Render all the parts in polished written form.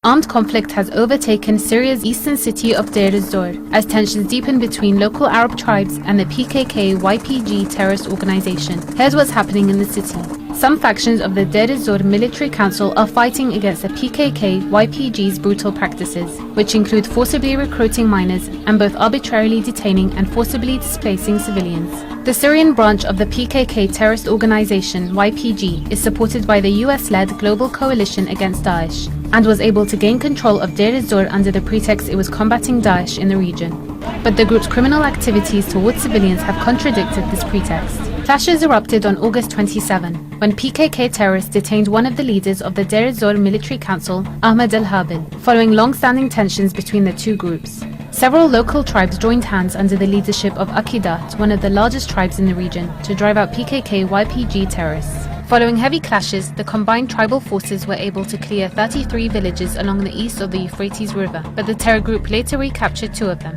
Armed conflict has overtaken Syria's eastern city of Deir ez-Zor as tensions deepen between local Arab tribes and the PKK-YPG terrorist organization. Here's what's happening in the city. Some factions of the Deir ez-Zor military council are fighting against the PKK-YPG's brutal practices, which include forcibly recruiting minors and both arbitrarily detaining and forcibly displacing civilians. The Syrian branch of the PKK terrorist organization YPG is supported by the US-led Global Coalition Against Daesh and was able to gain control of Deir ez-Zor under the pretext it was combating Daesh in the region. But the group's criminal activities towards civilians have contradicted this pretext. Clashes erupted on August 27 when PKK terrorists detained one of the leaders of the Deir ez-Zor military council, Ahmed al-Habil, following long-standing tensions between the two groups. Several local tribes joined hands under the leadership of Aqidat, one of the largest tribes in the region, to drive out PKK-YPG terrorists. Following heavy clashes, the combined tribal forces were able to clear 33 villages along the east of the Euphrates River, but the terror group later recaptured 2 of them.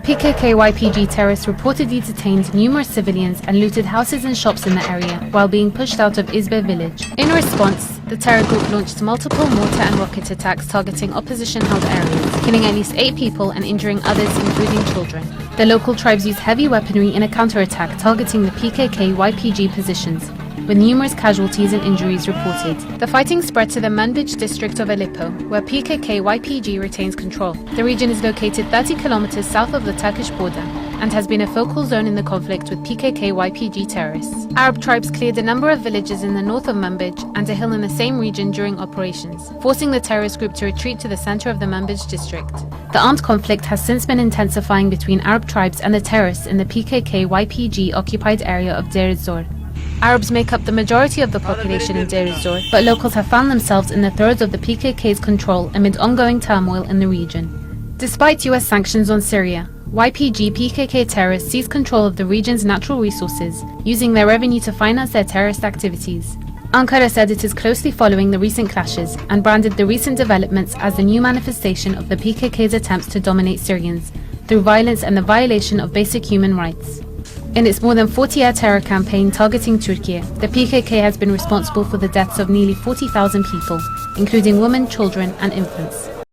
PKK-YPG terrorists reportedly detained numerous civilians and looted houses and shops in the area while being pushed out of Izbe village. In response, the terror group launched multiple mortar and rocket attacks targeting opposition-held areas, killing at least 8 people and injuring others, including children. The local tribes used heavy weaponry in a counterattack targeting the PKK-YPG positions, with numerous casualties and injuries reported. The fighting spread to the Manbij district of Aleppo, where PKK-YPG retains control. The region is located 30 kilometers south of the Turkish border and has been a focal zone in the conflict with PKK-YPG terrorists. Arab tribes cleared a number of villages in the north of Manbij and a hill in the same region during operations, forcing the terrorist group to retreat to the center of the Manbij district. The armed conflict has since been intensifying between Arab tribes and the terrorists in the PKK-YPG occupied area of Deir ez-Zor. Arabs make up the majority of the population in Deir ez-Zor, but locals have found themselves in the throes of the PKK's control amid ongoing turmoil in the region. Despite US sanctions on Syria, YPG-PKK terrorists seized control of the region's natural resources, using their revenue to finance their terrorist activities. Ankara said it is closely following the recent clashes and branded the recent developments as a new manifestation of the PKK's attempts to dominate Syrians through violence and the violation of basic human rights. In its more than 40-year terror campaign targeting Turkey, the PKK has been responsible for the deaths of nearly 40,000 people, including women, children, and infants.